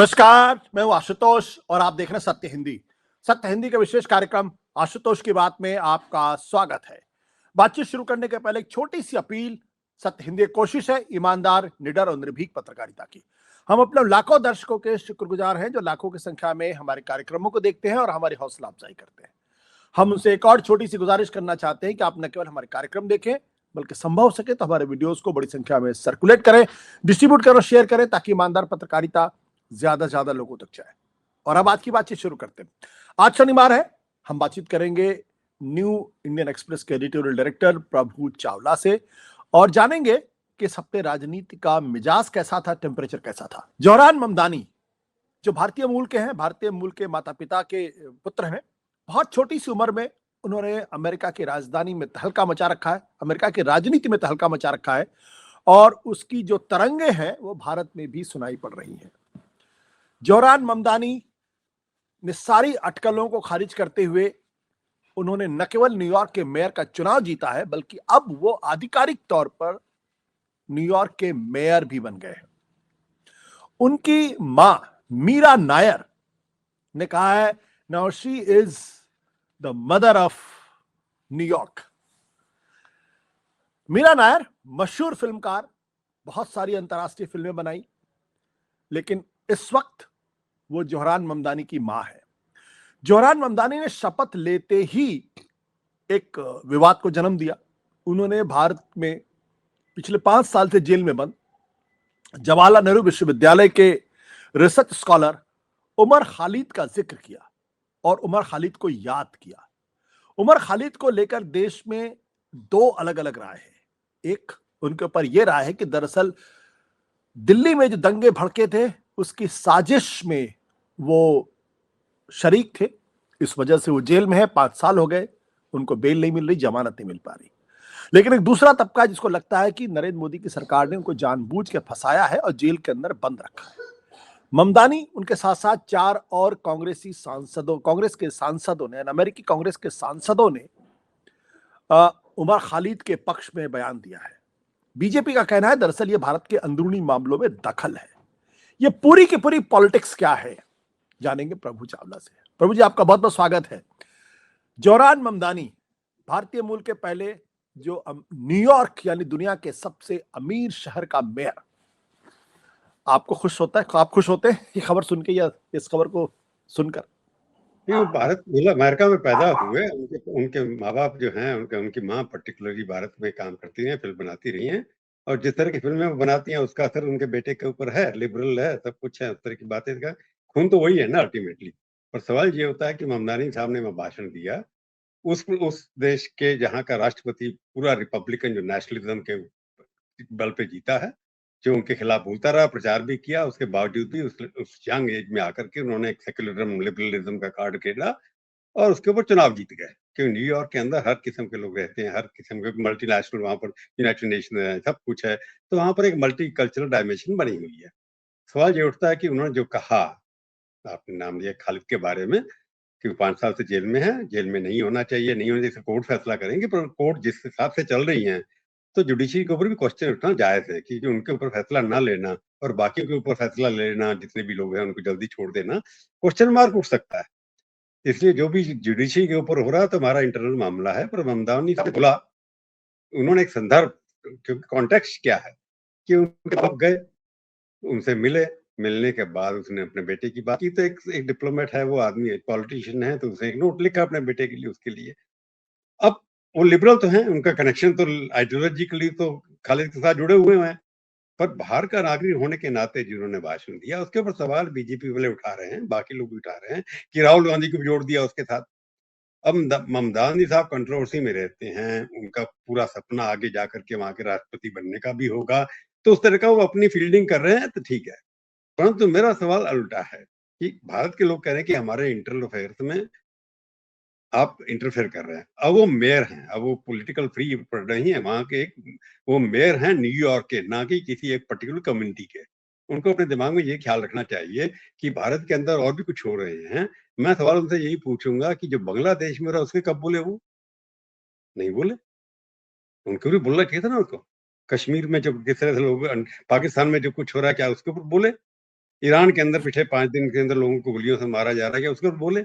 नमस्कार, मैं हूं आशुतोष और आप देख रहे हैं सत्य हिंदी। सत्य हिंदी के विशेष कार्यक्रम आशुतोष की बात में आपका स्वागत है। बातचीत शुरू करने के पहले एक छोटी सी अपील। सत्य हिंदी एक कोशिश है ईमानदार, निडर और निर्भीक पत्रकारिता की। हम अपने लाखों दर्शकों के शुक्रगुजार हैं जो लाखों की संख्या में हमारे कार्यक्रमों को देखते हैं और हमारी हौसला अफजाई करते हैं। हम उनसे एक और छोटी सी गुजारिश करना चाहते हैं कि आप न केवल हमारे कार्यक्रम देखें, बल्कि संभव हो सके तो हमारे वीडियोस को बड़ी संख्या में सर्कुलेट करें, डिस्ट्रीब्यूट करें और शेयर करें, ताकि ईमानदार पत्रकारिता ज्यादा से ज्यादा लोगों तक जाए। और अब आज की बातचीत शुरू करते हैं। आज शनिवार है, हम बातचीत करेंगे न्यू इंडियन एक्सप्रेस के एडिटोरियल डायरेक्टर प्रभु चावला से और जानेंगे कि इस हफ्ते राजनीति का मिजाज कैसा था, टेम्परेचर कैसा था। जौहरान ममदानी जो भारतीय मूल के हैं, भारतीय मूल के माता पिता के पुत्र हैं, बहुत छोटी सी उम्र में उन्होंने अमेरिका की राजधानी में तहलका मचा रखा है, अमेरिका की राजनीति में तहलका मचा रखा है और उसकी जो तरंगे हैं वो भारत में भी सुनाई पड़ रही हैं। जौहरान ममदानी ने सारी अटकलों को खारिज करते हुए उन्होंने न केवल न्यूयॉर्क के मेयर का चुनाव जीता है, बल्कि अब वो आधिकारिक तौर पर न्यूयॉर्क के मेयर भी बन गए हैं। उनकी मां मीरा नायर ने कहा है, now she is the mother of New York. Meera Nair मशहूर फिल्मकार, बहुत सारी अंतर्राष्ट्रीय फिल्में बनाई, लेकिन इस वक्त वो जौहरान ममदानी की मां है। जौहरान ममदानी ने शपथ लेते ही एक विवाद को जन्म दिया। उन्होंने भारत में पिछले 5 साल से जेल में बंद जवाहरलाल नेहरू विश्वविद्यालय के रिसर्च स्कॉलर उमर खालिद का जिक्र किया और उमर खालिद को याद किया। उमर खालिद को लेकर देश में 2 अलग अलग राय है। एक, उनके ऊपर यह राय है कि दरअसल दिल्ली में जो दंगे भड़के थे उसकी साजिश में वो शरीक थे, इस वजह से वो जेल में है। 5 साल हो गए, उनको बेल नहीं मिल रही, जमानत नहीं मिल पा रही। लेकिन एक दूसरा तबका जिसको लगता है कि नरेंद्र मोदी की सरकार ने उनको जानबूझ के फंसाया है और जेल के अंदर बंद रखा है। ममदानी उनके साथ साथ 4 और कांग्रेस के सांसदों ने, अमेरिकी कांग्रेस के सांसदों ने उमर खालिद के पक्ष में बयान दिया है। बीजेपी का कहना है दरअसल ये भारत के अंदरूनी मामलों में दखल है। ये पूरी की पूरी पॉलिटिक्स क्या है, जानेंगे प्रभु चावला से। प्रभु जी, आपका बहुत बहुत स्वागत है। जौहरान ममदानी भारतीय मूल के पहले जो न्यूयॉर्क यानी दुनिया के सबसे अमीर शहर का मेयर, आपको खुश होता है, आप खुश होते हैं ये खबर सुन के या इस खबर को सुनकर? नहीं, भारत मतलब अमेरिका में पैदा हुए, उनके माँ बाप जो हैं, उनकी माँ पर्टिकुलरली भारत में काम करती हैं, फिल्म बनाती रही हैं और जिस तरह की फिल्में वो बनाती हैं उसका असर उनके बेटे के ऊपर है, लिबरल है, सब कुछ है, उस तरह की बातें का खून तो वही है ना अल्टीमेटली। पर सवाल ये होता है कि ममदानी साहब ने वहाँ भाषण दिया उस देश के जहाँ का राष्ट्रपति पूरा रिपब्लिकन जो नेशनलिज्म के बल पे जीता है, जो उनके खिलाफ बोलता रहा, प्रचार भी किया, उसके बावजूद भी उस यंग एज में आकर के उन्होंने एक सेक्युलरिज्म, लिबरलिज्म का कार्ड खेला और उसके ऊपर चुनाव जीत गए। क्योंकि न्यूयॉर्क के अंदर हर किस्म के लोग रहते हैं, हर किस्म के मल्टीनेशनल, वहाँ पर यूनाइटेड नेशन है, सब कुछ है, तो वहाँ पर एक मल्टी कल्चरल डायमेंशन बनी हुई है। सवाल ये उठता है कि उन्होंने जो कहा, आपने नाम लिया खालिद के बारे में कि 5 साल से जेल में है, जेल में नहीं होना चाहिए, नहीं होने से कोर्ट फैसला करेंगे, पर कोर्ट जिस हिसाब से चल रही है तो जुडिशरी के ऊपर भी क्वेश्चन उठना जायज है कि उनके ऊपर फैसला ना लेना और बाकी के ऊपर फैसला लेना, जितने भी लोग हैं उनको जल्दी छोड़ देना, क्वेश्चन मार्क उठ सकता है। इसलिए जो भी जुडिशरी के ऊपर हो रहा है तो हमारा इंटरनल मामला है। पर ममदानी से बोला, उन्होंने एक संदर्भ, क्योंकि कॉन्टेक्स्ट क्या है कि उनके पास गए, उनसे मिले, मिलने के बाद उसने अपने बेटे की बात की, तो एक डिप्लोमेट है वो आदमी, एक पॉलिटिशियन है, तो उसने एक नोट लिखा अपने बेटे के लिए, उसके लिए। अब वो लिबरल तो हैं, उनका कनेक्शन तो आइडियोलॉजिकली तो खालिद के साथ जुड़े हुए हैं, पर बाहर का नागरिक होने के नाते जिन्होंने भाषण दिया उसके ऊपर सवाल बीजेपी वाले उठा रहे हैं, बाकी लोग भी उठा रहे हैं कि राहुल गांधी को भी जोड़ दिया उसके साथ। अब ममदानी साहब कंट्रोवर्सी में रहते हैं, उनका पूरा सपना आगे जाकर के वहां के राष्ट्रपति बनने का भी होगा, तो उस तरह का वो अपनी फील्डिंग कर रहे हैं, तो ठीक है। परंतु मेरा सवाल उल्टा है कि भारत के लोग कह रहे हैं कि हमारे इंटरनल अफेयर्स में आप इंटरफेयर कर रहे हैं। अब वो मेयर हैं, अब वो पॉलिटिकल फ्री पढ़ रही हैं, वहां के वो मेयर हैं न्यूयॉर्क के, ना कि किसी एक पर्टिकुलर कम्युनिटी के। उनको अपने दिमाग में ये ख्याल रखना चाहिए कि भारत के अंदर और भी कुछ हो रहे हैं। मैं सवाल उनसे यही पूछूंगा कि जो बांग्लादेश में रहा उसके कब बोले, वो नहीं बोले, उनको भी बोलना चाहिए था ना उनको। कश्मीर में जब किस तरह से लोग, पाकिस्तान में जो कुछ हो रहा है क्या उसके ऊपर बोले? ईरान के अंदर पिछले 5 दिन के अंदर लोगों को गोलियों से मारा जा रहा है, क्या उसके ऊपर बोले?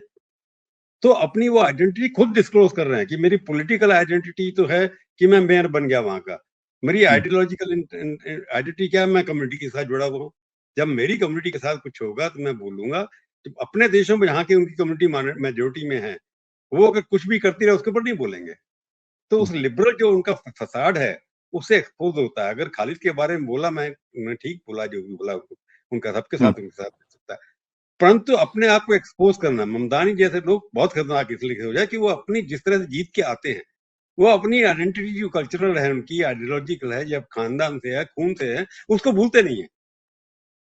तो अपनी वो आइडेंटिटी खुद डिस्क्लोज कर रहे हैं कि मेरी पॉलिटिकल आइडेंटिटी तो है कि मैं मेयर बन गया वहां का, मेरी आइडियोलॉजिकल आइडेंटिटी क्या है, मैं कम्युनिटी के साथ जुड़ा हुआ हूँ। जब मेरी कम्युनिटी के साथ कुछ होगा तो मैं बोलूंगा। तो अपने देशों में जहाँ की उनकी कम्युनिटी मेजोरिटी में है, वो अगर कुछ भी करती रहे उसके ऊपर नहीं बोलेंगे। तो उस लिबरल जो उनका फसाड है उससे एक्सपोज होता है। अगर खालिद के बारे में बोला, मैं ठीक बोला, जो भी बोला उनका सबके साथ हो सकता है, परंतु अपने आप को एक्सपोज करना, ममदानी जैसे लोग बहुत खतरनाक इसलिए हो जाए कि वो अपनी जिस तरह से जीत के आते हैं, वो अपनी आइडेंटिटी जो कल्चरल है, उनकी आइडियोलॉजिकल है, जब खानदान से है, खून से है, उसको भूलते नहीं है।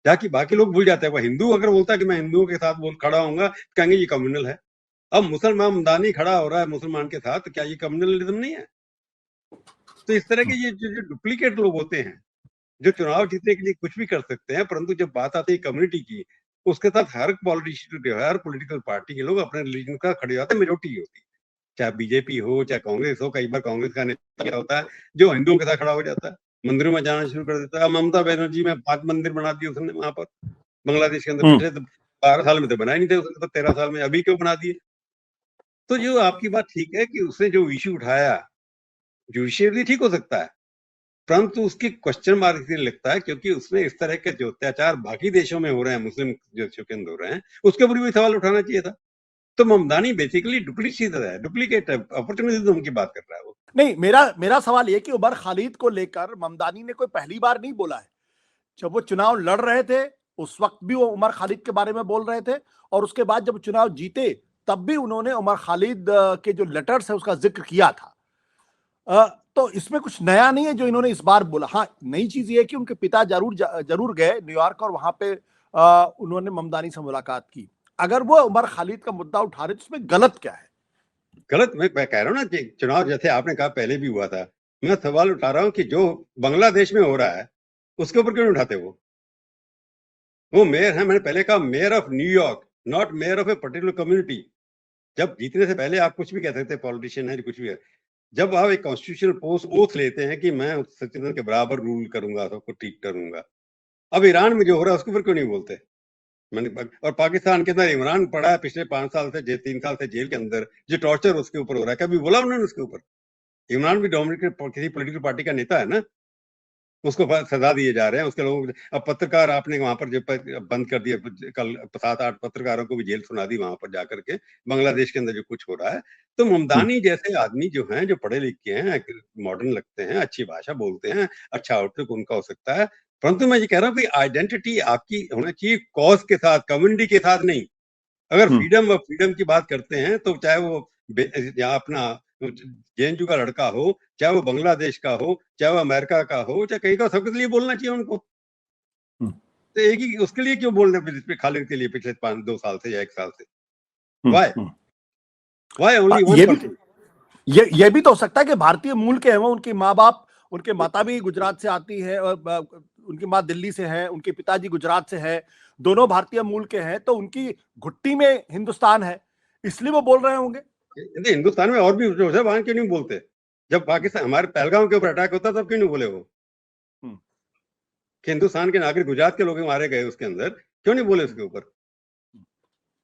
जाकि बाकी लोग भूल जाते हैं। वो हिंदू अगर बोलता है कि मैं हिंदुओं के साथ बोल खड़ा होऊंगा, कहेंगे ये कम्युनल है। अब मुसलमान ममदानी खड़ा हो रहा है मुसलमान के साथ, तो क्या ये कम्युनलिज्म नहीं है? तो इस तरह के ये जो डुप्लीकेट लोग होते हैं, जो चुनाव जीतने के लिए कुछ भी कर सकते हैं, परंतु जब बात आती है कम्युनिटी की, उसके साथ हर पॉलिटिशियन जो है, हर पॉलिटिकल पार्टी के लोग अपने रिलीजन का खड़े जाते हैं, मेजोरिटी होती है। चाहे बीजेपी हो, चाहे कांग्रेस हो। कई बार कांग्रेस का नेता क्या होता है जो हिंदुओं के साथ खड़ा हो जाता है, मंदिरों में जाना शुरू कर देता है। ममता बनर्जी में 5 मंदिर बना दिए उसने वहां पर बांग्लादेश के अंदर। पिछले 12 साल में तो बनाए नहीं थे उसने, तो 13 साल में अभी क्यों बना दिए? तो जो आपकी बात ठीक है कि उसने जो इश्यू उठाया, जुडिशियली ठीक हो सकता है, परंतु उसकी क्वेश्चन मार्क इसलिए लगता है क्योंकि उसने इस तरह के जो अत्याचार बाकी देशों में हो रहे हैं, मुस्लिम देशों के अंदर हो रहे हैं, उसके ऊपर भी सवाल उठाना चाहिए था। तो ममदानी बेसिकली डुप्लीकेट है, अपॉर्चुनिज्म की बात कर रहा है वो। नहीं, मेरा मेरा सवाल ये कि उमर खालिद को लेकर ममदानी ने कोई पहली बार नहीं बोला है। जब वो चुनाव लड़ रहे थे उस वक्त भी वो उमर खालिद के बारे में बोल रहे थे, और उसके बाद जब चुनाव जीते तब भी उन्होंने उमर खालिद के जो लेटर्स है उसका जिक्र किया था। तो इसमें कुछ नया नहीं है जो इन्होंने इस बार बोला। हाँ, नई चीज ये है कि उनके पिता जरूर गए न्यूयॉर्क और वहां पे उन्होंने ममदानी से मुलाकात की। अगर वो उमर खालिद का मुद्दा उठा रहे तो उसमें गलत क्या है? गलत मैं कह रहा हूँ ना कि चुनाव जैसे आपने कहा पहले भी हुआ था, मैं सवाल उठा रहा हूँ कि जो बांग्लादेश में हो रहा है उसके ऊपर क्यों नहीं उठाते? वो मेयर है, मैंने पहले कहा, mayor of New York, not mayor of a particular community. जब जीतने से पहले आप कुछ भी कह सकते हैं, पॉलिटिशियन है कुछ भी है। जब आप एक कॉन्स्टिट्यूशनल पोस्ट ओथ लेते हैं कि मैं सचिन के बराबर रूल करूंगा, सबको ठीक करूंगा, अब ईरान में जो हो रहा है उसके ऊपर क्यों नहीं बोलते? मैंने और पाकिस्तान के अंदर इमरान पड़ा है पिछले 5 साल से, 3 साल से जेल के अंदर, जो टॉर्चर उसके ऊपर हो रहा है, कभी बोला उन्होंने उसके ऊपर? इमरान भी डोमिनेटेड किसी पॉलिटिकल पार्टी का नेता है ना, उसको सजा दिए जा रहे हैं उसके लोगों। अब पत्रकार आपने वहां पर जो बंद कर दिया, कल 7-8 पत्रकारों को भी जेल सुना दी वहां पर जाकर के, बांग्लादेश के अंदर जो कुछ हो रहा है। तो ममदानी जैसे आदमी जो हैं, जो पढ़े लिखे हैं, मॉडर्न लगते हैं, अच्छी भाषा बोलते हैं, अच्छा आउटलुक उनका हो सकता है, परंतु मैं ये कह रहा हूँ कि आइडेंटिटी आपकी होना चाहिए कॉज के साथ, कम्युनिटी के साथ नहीं। अगर फ्रीडम की बात करते हैं तो चाहे वो या अपना जेएनयू का लड़का हो, चाहे वो बांग्लादेश का हो, चाहे वो अमेरिका का हो, चाहे कहीं का, सबके लिए बोलना चाहिए उनको। तो एक ही उसके लिए क्यों बोल रहे हैं खालिद के लिए पिछले 2 साल से या 1 साल से? Why only one person? ये भी तो हो सकता है कि भारतीय मूल के हैं वो, उनकी माँ बाप, उनके माता भी गुजरात से आती है और उनकी माँ दिल्ली से है, उनके पिताजी गुजरात से है, दोनों भारतीय मूल के हैं, तो उनकी घुट्टी में हिंदुस्तान है, इसलिए वो बोल रहे होंगे। हिंदुस्तान में और भी जो है वहां क्यों नहीं बोलते? जब पाकिस्तान हमारे पहलगाम के ऊपर अटैक होता तब क्यों नहीं बोले वो कि हिंदुस्तान के नागरिक, गुजरात के लोग मारे गए उसके अंदर, क्यों नहीं बोले उसके ऊपर?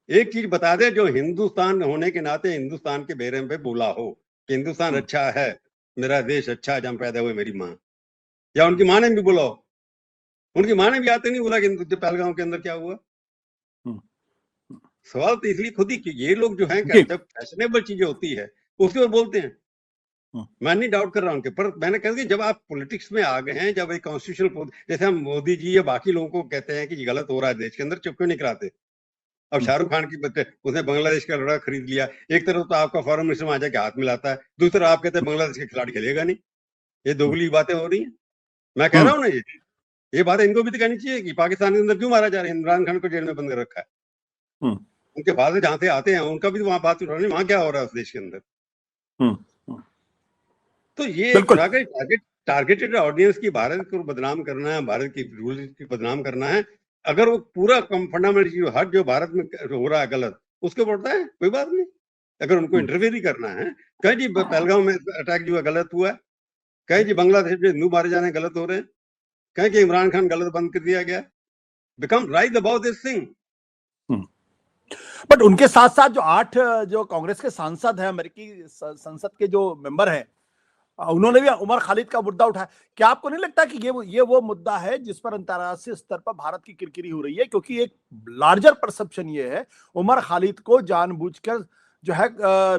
एक चीज बता दे जो हिंदुस्तान होने के नाते हिंदुस्तान के बेरे में बोला हो कि हिंदुस्तान अच्छा है, मेरा देश अच्छा है, जहां पैदा हुए मेरी माँ, या उनकी माँ ने भी बोला हो। उनकी माँ ने भी आते नहीं बोला कि पहलगाम के अंदर क्या हुआ। सवाल तो इसलिए खुद ही कि ये लोग जो हैं, जब फैशनेबल चीजें होती है उसके ऊपर बोलते हैं। मैं नहीं डाउट कर रहा हूँ उनके, पर मैंने कहा कि जब आप पॉलिटिक्स में आ गए हैं, जब एक कॉन्स्टिट्यूशनल, जैसे हम मोदी जी या बाकी लोगों को कहते हैं कि ये गलत हो रहा है देश के अंदर, चुप क्यों नहीं कराते? अब शाहरुख खान की बच्चे, उसने बांग्लादेश का लड़का खरीद लिया, एक तरफ तो आपका फॉरेन मिनिस्टर वहां जाके हाथ मिलाता है, दूसरी तरफ आप कहते हैं बांग्लादेश के खिलाड़ी खेलेगा नहीं। ये दोगली बातें हो रही हैं। मैं कह रहा हूँ ना, ये बात इनको भी तो कहनी चाहिए कि पाकिस्तान के अंदर क्यों मारा जा रहा है, इमरान खान को जेल में बंद रखा है। उनके फादर जहां से आते हैं उनका भी वहां बात उठानी, वहां क्या हो रहा है उस देश के अंदर। तो ये टारगेटेड ऑडियंस की भारत को बदनाम करना है, भारत की रूल की बदनाम करना है। अगर वो पूरा फंडामेंटल हर जो भारत में हो रहा है गलत, उसके बढ़ता है, कोई बात नहीं। अगर उनको इंटरफेयर ही करना है, कहें जी पहलगाम में अटैक जो है गलत हुआ है, कहें जी बांग्लादेश में हिंदू मारे जाने गलत हो रहे हैं, कहें कि इमरान खान गलत बंद कर दिया गया, become rise above this thing. But उनके साथ साथ जो 8 जो कांग्रेस के सांसद हैं, अमेरिकी संसद के जो मेंबर हैं, उन्होंने भी उमर खालिद का मुद्दा उठाया। क्या आपको नहीं लगता कि ये वो मुद्दा है जिस पर अंतर्राष्ट्रीय स्तर पर भारत की किरकिरी हो रही है? क्योंकि एक लार्जर परसेप्शन ये है, उमर खालिद को जानबूझकर जो है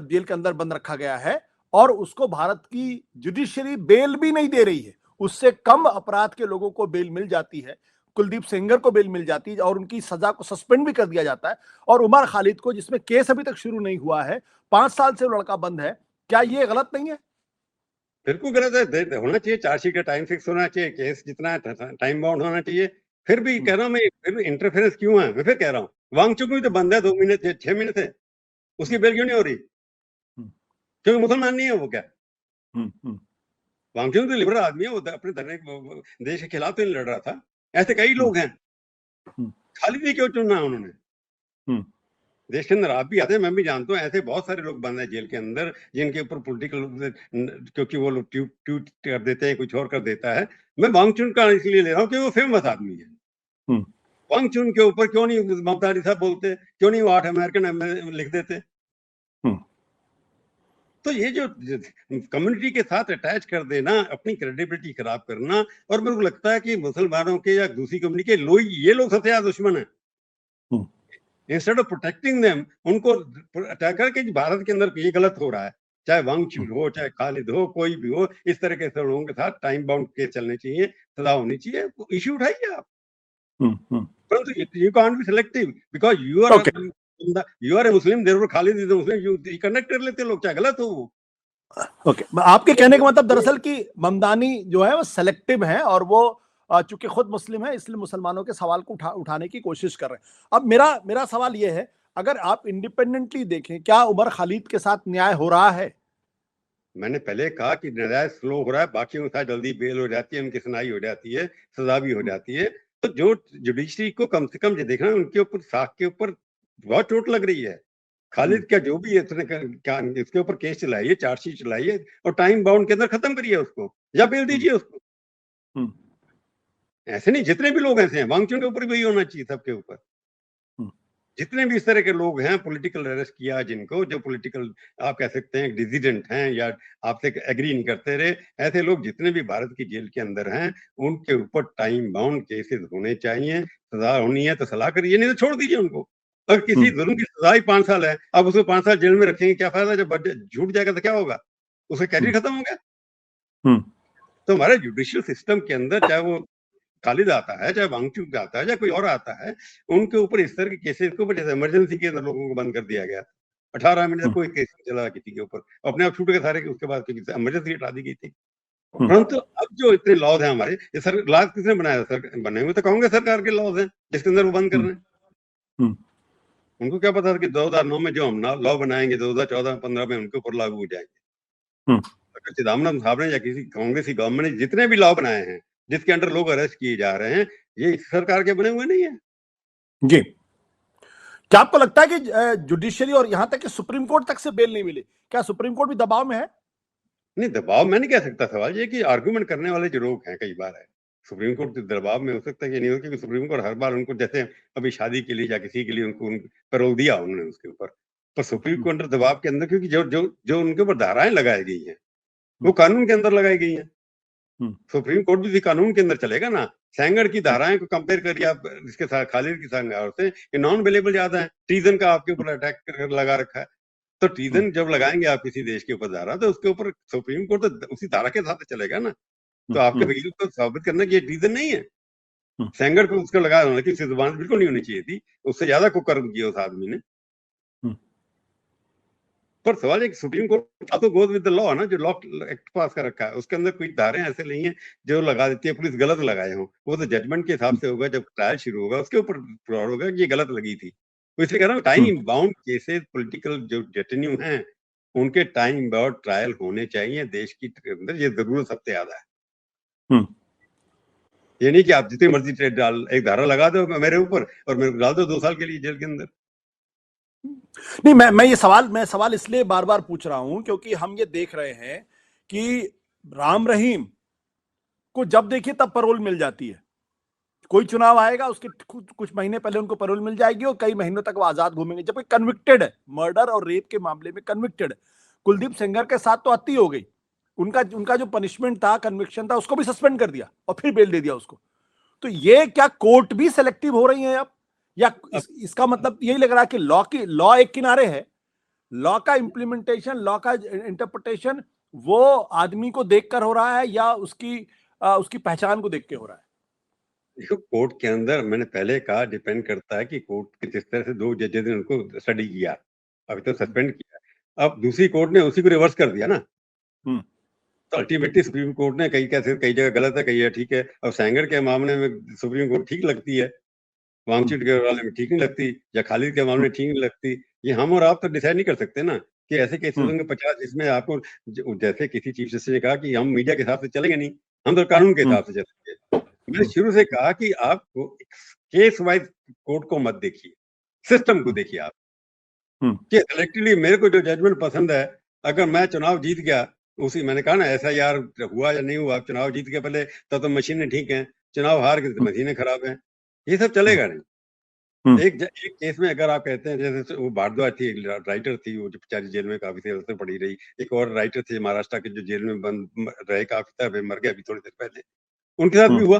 जेल के अंदर बंद रखा गया है और उसको भारत की जुडिशरी बेल भी नहीं दे रही है। उससे कम अपराध के लोगों को बेल मिल जाती है, कुलदीप सेंगर को बेल मिल जाती है और उनकी सजा को सस्पेंड भी कर दिया जाता है। और उमर खालिद को, जिसमें केस अभी तक शुरू नहीं हुआ है, 5 साल से लड़का बंद है। क्या ये गलत नहीं है? बिल्कुल गलत है। होना चाहिए, चार्जशीट का टाइम फिक्स होना चाहिए, केस जितना टाइम बाउंड होना चाहिए। फिर भी कह रहा हूं मैं, फिर भी इंटरफेरेंस क्यों है? मैं फिर कह रहा हूँ, वांगचुक भी तो बंद है 2 महीने से, 6 महीने से, उसकी बेल क्यों नहीं हो रही? क्योंकि मुसलमान नहीं है वो क्या? वांगचुक तो लिबरल आदमी है, वो अपने धर्म देश के खिलाफ तो नहीं लड़ रहा था। ऐसे कई लोग हैं। खालिद ही क्यों चुना उन्होंने? देश के अंदर आप भी आते हैं, मैं भी जानता हूँ, ऐसे बहुत सारे लोग बंद हैं जेल के अंदर जिनके ऊपर पॉलिटिकल, क्योंकि वो लोग ट्वीट कर देते हैं, कुछ और कर देता है। मैं वांगचुक का इसलिए ले रहा हूँ कि वो फेमस आदमी है। वांगचुक के ऊपर क्यों नहीं ममता अली साहब बोलते? क्यों नहीं वो 8 अमेरिकन लिख देते? तो ये जो कम्युनिटी के साथ अटैच कर देना, अपनी क्रेडिबिलिटी खराब करना, और मेरे को लगता है कि मुसलमानों के या दूसरी कम्युनिटी के लोग, ये लोग सबसे ज्यादा दुश्मन है। इंस्टेड ऑफ प्रोटेक्टिंग देम, उनको अटैक करके भारत के अंदर ये गलत हो रहा है, चाहे वांगचुक हो, चाहे खालिद हो, कोई भी हो, इस तरह के लोगों के साथ टाइम बाउंड केस चलने चाहिए, सजा होनी चाहिए, इश्यू उठाइए आप। परंतु you can't be selective because you are a Muslim, therefore Khalid is a Muslim, you connect कर लेते लोग, चाहे गलत हो वो। ओके, आपके कहने का मतलब दरअसल कि ममदानी जो है वो सेलेक्टिव है और वो चूंकि खुद मुस्लिम है इसलिए मुसलमानों के सवाल को उठाने की कोशिश कर रहे हैं। अब मेरा सवाल ये है, अगर आप इंडिपेंडेंटली देखें, क्या उमर खालिद के साथ न्याय हो रहा है? मैंने पहले कहा कि न्याय स्लो हो रहा है, बाकियों के साथ जल्दी बेल हो जाती है, उनकी सुनाई हो जाती है, सजा भी हो जाती है। तो जो जुडिशरी को कम से कम ये देखना, उनके ऊपर, साख के ऊपर बहुत चोट लग रही है। खालिद क्या जो भी है, क्या इसके ऊपर केस चलाइए, चार्जशीट चलाइए और टाइम बाउंड के अंदर खत्म करिए उसको, या बेल दीजिए उसको। ऐसे नहीं, जितने भी लोग ऐसे हैं, वांगचुक के ऊपर भी यही होना चाहिए, सबके ऊपर। जितने भी इस तरह के लोग हैं, पॉलिटिकल अरेस्ट किया जिनको, जो पॉलिटिकल आप कह सकते हैं डिसिडेंट हैं या आपसे एग्री नहीं करते रहे, ऐसे लोग जितने भी भारत की जेल के अंदर हैं, उनके ऊपर टाइम बाउंड केसेस होने चाहिए। सजा होनी है तो सलाह करिए, नहीं तो छोड़ दीजिए उनको। अगर किसी जुल्म की सजा ही 5 साल है, अब उसको 5 साल जेल में रखेंगे, क्या फायदा? जब झूठ जाएगा तो क्या होगा? उसका कैरियर खत्म हो गया। तो हमारे जुडिशियल सिस्टम के अंदर, चाहे वो खालिद आता है, चाहे वांगचुक आता है, चाहे कोई और आता है, उनके ऊपर इस तरह के केसेस के ऊपर, जैसे इमरजेंसी के अंदर लोगों को बंद कर दिया गया, 18 महीने तक कोई केस नहीं चला किसी के ऊपर, अपने आप छूट गए सारे, उसके बाद इमरजेंसी हटा दी गई थी। परंतु अब जो इतने लॉज हैं हमारे, ये सर लॉज किसने बनाया? सर बने हुए तो कांग्रेस सरकार के लॉज हैं, जिसके अंदर वो बंद कर रहे हैं। उनको क्या पता था कि 2009 में जो हम लॉ बनाएंगे 2014-15 में उनके ऊपर लागू हो जाएंगे। अगर चिदम्बरम साहब ने या किसी कांग्रेस की गवर्नमेंट ने जितने भी लॉ बनाए हैं, जिसके अंडर लोग अरेस्ट किए जा रहे हैं, ये इस सरकार के बने हुए नहीं है जी। क्या आपको लगता है कि जुडिशरी और यहां तक कि सुप्रीम कोर्ट तक से बेल नहीं मिली, क्या सुप्रीम कोर्ट भी दबाव में है? नहीं, दबाव मैं नहीं कह सकता। सवाल ये कि आर्गुमेंट करने वाले जो लोग हैं, कई बार है सुप्रीम कोर्ट के दबाव में हो सकता है कि नहीं हो, क्योंकि सुप्रीम कोर्ट हर बार उनको, जैसे अभी शादी के लिए या किसी के लिए उनको पैरोल दिया उन्होंने उसके ऊपर, पर सुप्रीम कोर्ट दबाव के अंदर, क्योंकि जो उनके ऊपर धाराएं लगाई गई हैं वो कानून के अंदर लगाई गई हैं। सुप्रीम कोर्ट भी कानून के अंदर चलेगा ना। सेंगर की धाराएं को कंपेयर करिए आप इसके साथ, खालिद की से, ये नॉन अवेलेबल ज्यादा है। ट्रीजन का आपके ऊपर अटैक लगा रखा है, तो ट्रीजन जब लगाएंगे आप किसी देश के ऊपर धारा, तो उसके ऊपर सुप्रीम कोर्ट तो उसी धारा के साथ चलेगा ना। तो आपके वकील को साबित करना कि ये ट्रीजन नहीं है। सेंगर को उसका लगाया होना कि जुबान बिल्कुल नहीं होनी चाहिए थी, उससे ज्यादा कुकर्म किया उस आदमी ने। पर सवाल है कि सुप्रीम कोर्ट तो गोज विद द लॉ ना, जो लॉ एक्ट पास कर रखा है उसके अंदर कोई धारे ऐसे नहीं है जो लगा देती है पुलिस गलत लगाए हो। वो तो जजमेंट के हिसाब से होगा, जब ट्रायल शुरू होगा उसके ऊपर प्रोवाइड होगा कि ये गलत लगी थी। तो इसलिए कह रहा हूँ, टाइम बाउंड केसेस पॉलिटिकल जो डिटेन्यू हैं, उनके टाइम बाउंड ट्रायल होने चाहिए देश की अंदर, ये जरूरत सबसे ज्यादा है। ये नहीं कि आप जितनी मर्जी एक धारा लगा दो मेरे ऊपर और मेरे को डाल दो 2 साल के लिए जेल के अंदर। नहीं, मैं सवाल इसलिए बार बार पूछ रहा हूं क्योंकि हम ये देख रहे हैं कि राम रहीम को जब देखिए तब पैरोल मिल जाती है, कोई चुनाव आएगा, उसके कुछ महीने पहले उनको पैरोल मिल जाएगी और कई महीनों तक वो आजाद घूमेंगे, जबकि कन्विक्टेड है, मर्डर और रेप के मामले में कन्विक्टेड है। कुलदीप सेंगर के साथ तो अति हो गई, उनका उनका जो पनिशमेंट था, कन्विक्शन था, उसको भी सस्पेंड कर दिया और फिर बेल दे दिया उसको। तो ये क्या कोर्ट भी सेलेक्टिव हो रही है अब, या इसका मतलब यही लग रहा है कि लॉ एक किनारे है, लॉ का इंप्लीमेंटेशन, लॉ का इंटरप्रिटेशन वो आदमी को देखकर हो रहा है या उसकी पहचान को देख के हो रहा है? देखो, कोर्ट के अंदर मैंने पहले कहा डिपेंड करता है कि कोर्ट जिस तरह से 2 जजेस ने उनको स्टडी किया, अभी तो सस्पेंड किया, अब दूसरी कोर्ट ने उसी को रिवर्स कर दिया ना। तो अल्टीमेटली सुप्रीम कोर्ट ने कई जगह गलत है, कई ठीक है। अब सेंगर के मामले में सुप्रीम कोर्ट ठीक लगती है, वांगचुक के वाले में ठीक नहीं लगती, या खालिद के मामले में ठीक नहीं लगती। ये हम और आप तो डिसाइड नहीं कर सकते ना कि ऐसे केसेस होंगे 50, जिसमें आपको जैसे किसी चीफ जस्टिस ने कहा कि हम मीडिया के हिसाब से चलेंगे नहीं, हम तो कानून के हिसाब से चलेंगे। मैंने शुरू से कहा कि आप केस वाइज कोर्ट को मत देखिए, सिस्टम को देखिए आप कि कलेक्टिवली मेरे को जो जजमेंट पसंद है, अगर मैं चुनाव जीत गया, उसी मैंने कहा ना SIR हुआ या नहीं हुआ, चुनाव जीत के पहले तो मशीनें ठीक हैं, चुनाव हार के तो मशीनें खराब हैं, ये सब चलेगा नहीं। एक केस में अगर आप कहते हैं, जैसे वो भारद्वाज थी, राइटर थी, वो जो बेचारी जेल में काफी देर से पड़ी रही, एक और राइटर थे महाराष्ट्र के जो जेल में बंद रहे काफी देर, मर गए अभी थोड़ी देर पहले, उनके साथ भी हुआ।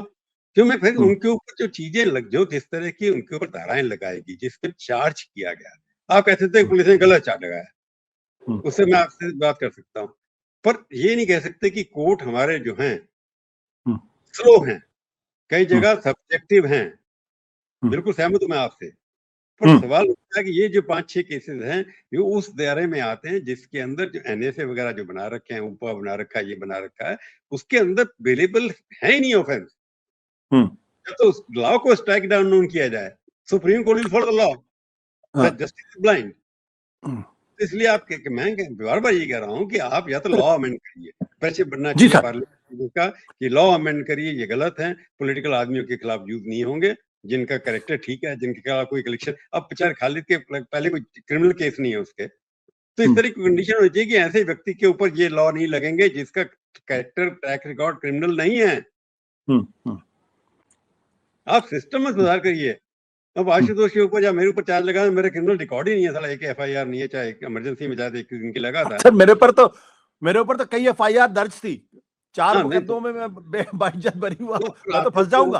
क्यों? मैं फिर उनके ऊपर जो चीजें जो जिस तरह की उनके ऊपर धाराएं लगाएगी, जिस पर चार्ज किया गया, आप कहते थे पुलिस ने गलत चार्ज लगाया, उससे मैं आपसे बात कर सकता हूँ, पर ये नहीं कह सकते कि कोर्ट हमारे जो हैं स्लो हैं, कई जगह सब्जेक्टिव हैं। बिल्कुल सहमत हूं मैं आपसे, पर सवाल उठता है कि ये जो 5-6 केसेस हैं, ये उस दायरे में आते हैं जिसके अंदर जो NSA वगैरह जो बना रखे हैं, उपा बना रखा है, ये बना रखा है, उसके अंदर वेरिएबल है ही नहीं ऑफेंस। तो उस लॉ को स्ट्राइक डाउन किया जाए, supreme court will follow the law, justice is blind. इसलिए आप मैं बार बार ये कह रहा हूँ कि आप या तो लॉ अमेंड करिए, प्रेशर बनना चाहिए पार्लियामेंट का कि लॉ अमेंड करिए, ये गलत है, पॉलिटिकल आदमियों के खिलाफ यूज नहीं होंगे, जिनका कैरेक्टर ठीक है, जिनके खिलाफ कोई कलेक्शन, अब बेचारे खालिद के पहले कोई क्रिमिनल केस नहीं है उसके, तो इस तरह की कंडीशन होनी चाहिए कि ऐसे व्यक्ति के ऊपर ये लॉ नहीं लगेंगे जिसका कैरेक्टर ट्रैक रिकॉर्ड क्रिमिनल नहीं है। आप सिस्टम में सुधार करिए। अब आशुतोष के ऊपर या मेरे ऊपर चार्ज लगा, मेरा क्रिमिनल रिकॉर्ड ही नहीं है, साला एक FIR नहीं है, चाहे इमरजेंसी में जाते 1 दिन की लगा था। मेरे ऊपर तो कई FIR दर्ज थी, 4 मुकदमों में मैं बाइज्जत बरी हुआ, मैं तो फंस जाऊंगा।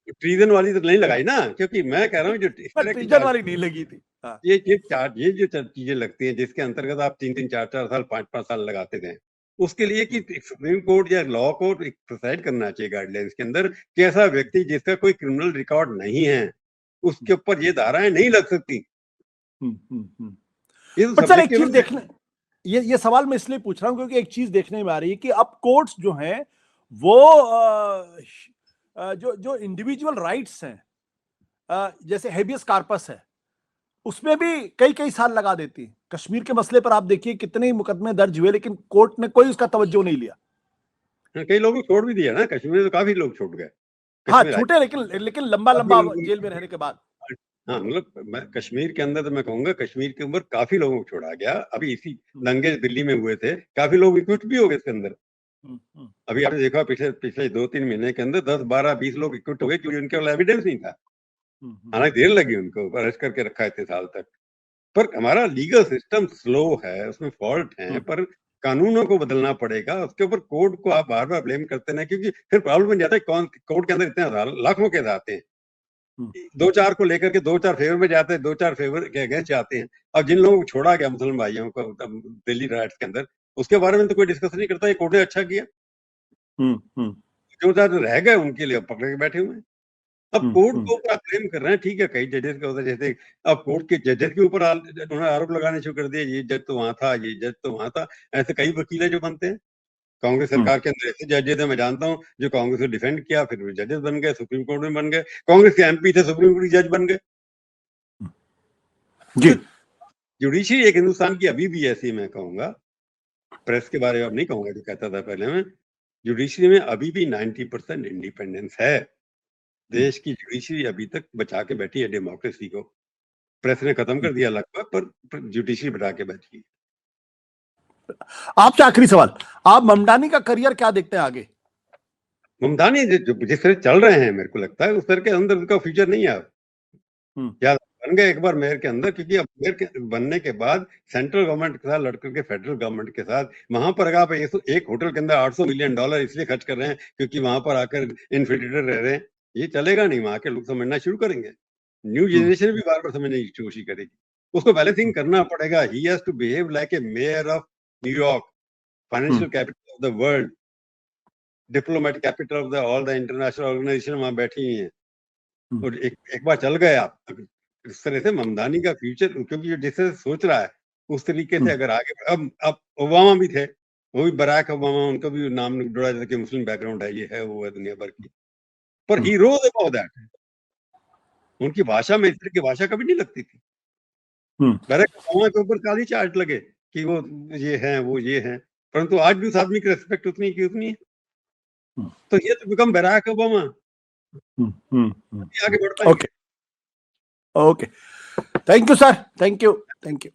ट्रीजन वाली तो नहीं लगाई ना, क्योंकि मैं कह रहा हूँ जो ट्रीजन वाली नहीं लगी थी। ये जो चीजें लगती हैं जिसके अंतर्गत आप 3-3, 4-4 साल, 5-5 साल लगाते थे, उसके लिए कि सुप्रीम कोर्ट या लॉ कोर्ट डिसाइड करना चाहिए गाइडलाइंस के अंदर कि ऐसा व्यक्ति जिसका कोई क्रिमिनल रिकॉर्ड नहीं है, उसके ऊपर ये धाराएं नहीं लग सकती। पर सर एक चीज देखने, ये सवाल मैं इसलिए पूछ रहा हूं क्योंकि एक चीज देखने में आ रही है कि अब कोर्ट्स जो हैं वो जो इंडिविजुअल राइट्स हैं, जैसे हेबियस कार्पस है, उसमें भी कई साल लगा देती है। कश्मीर के मसले पर आप देखिए कितने मुकदमे दर्ज हुए, लेकिन कोर्ट ने कोई उसका तवज्जो नहीं लिया। कई लोगों को छोड़ भी दिया ना, कश्मीर में तो काफी लोग छूट गए। हाँ छूटे, लेकिन लंबा जेल में रहने के बाद। हाँ, मतलब कश्मीर के अंदर तो मैं कहूंगा कश्मीर के ऊपर काफी लोगों को छोड़ा गया। अभी इसी दंगे दिल्ली में हुए थे, काफी लोग इक्विट भी हो गए इसके अंदर। अभी आपने देखा पिछले 2-3 महीने के अंदर 10, 12, 20 लोग इक्विट हो गए क्योंकि उनके पास एविडेंस नहीं था। हालांकि देर लगी उनको, अरेस्ट करके रखा है इतने साल तक। पर हमारा लीगल सिस्टम स्लो है, उसमें फॉल्ट है, पर कानूनों को बदलना पड़ेगा। उसके ऊपर कोर्ट को आप बार बार ब्लेम करते ना, क्योंकि फिर प्रॉब्लम बन जाता है। कोर्ट के अंदर इतने लाखों केस आते हैं, 2-4 को लेकर के 2-4 फेवर में जाते हैं, 2-4 फेवर के अगेंस्ट जाते हैं। अब जिन लोगों को छोड़ा गया मुसलमान भाइयों को दिल्ली राइट्स के अंदर, उसके बारे में तो कोई डिस्कस नहीं करता। ये कोर्ट ने अच्छा किया, जो रह गए उनके लिए पकड़ के बैठे हुए हैं। अब कोर्ट को ऊपर ब्लेम कर रहे हैं, ठीक है, कई जजेस का होता है, जैसे अब कोर्ट के जजेस के ऊपर उन्होंने आरोप लगाने शुरू कर दिए, ये जज तो वहां था, ये जज तो वहां था। ऐसे कई वकील है जो बनते हैं कांग्रेस सरकार के अंदर, ऐसे जजेस है मैं जानता हूँ जो कांग्रेस को डिफेंड किया, फिर जजेस बन गए, सुप्रीम कोर्ट में बन गए, कांग्रेस के MP थे, सुप्रीम कोर्ट के जज बन गए। जुडिशरी एक हिंदुस्तान की अभी भी ऐसी, मैं कहूंगा, प्रेस के बारे में अब नहीं कहूंगा जो कहता था पहले में, जुडिशरी में अभी भी 90% इंडिपेंडेंस है। देश की जुडिशरी अभी तक बचा के बैठी है डेमोक्रेसी को। प्रेस ने खत्म कर दिया लगभग, पर जुडिशरी बचा के बैठी है। आपसे आखिरी सवाल, आप ममडानी का करियर क्या देखते हैं आगे? ममतानी जिस तरह चल रहे हैं, मेरे को लगता है उस तरह के अंदर उनका फ्यूचर नहीं है अब। क्या बन गए एक बार मेयर के अंदर, क्योंकि अब मेयर के बनने के बाद सेंट्रल गवर्नमेंट के साथ लड़ करके फेडरल गवर्नमेंट के साथ वहां पर अगर आप एक होटल के अंदर $800 मिलियन इसलिए खर्च कर रहे हैं क्योंकि वहां पर आकर इन्फिल्ट्रेटर रह रहे हैं, ये चलेगा नहीं। वहां के लोग समझना शुरू करेंगे, न्यू जनरेशन भी बार बार समझने की कोशिश करेगी। उसको पहले थिंक करना पड़ेगा, he has to behave like a mayor of New York, financial capital of the world, diplomatic capital of the all the international organisation वहां बैठी हुई है। और एक बार चल गए आप, इस तरह से ममदानी का फ्यूचर, क्योंकि जिस तरह से सोच रहा है उस तरीके से अगर आगे अब ओबामा भी थे, वो भी बराक ओबामा, उनका भी नाम जुड़ा जाता कि मुस्लिम बैकग्राउंड है, ये है वो है दुनिया भर की, पर ही रोज अबाउट दैट। उनकी भाषा में इस तरह की भाषा कभी नहीं लगती थी। बराक ओबामा के ऊपर काली चार्ज लगे कि वो ये है वो ये है, परंतु आज भी उस आदमी की रेस्पेक्ट उतनी की उतनी है। तो ये तो बिकम बराक ओबामा, आगे बढ़ पाएंगे। Okay, thank you sir, thank you.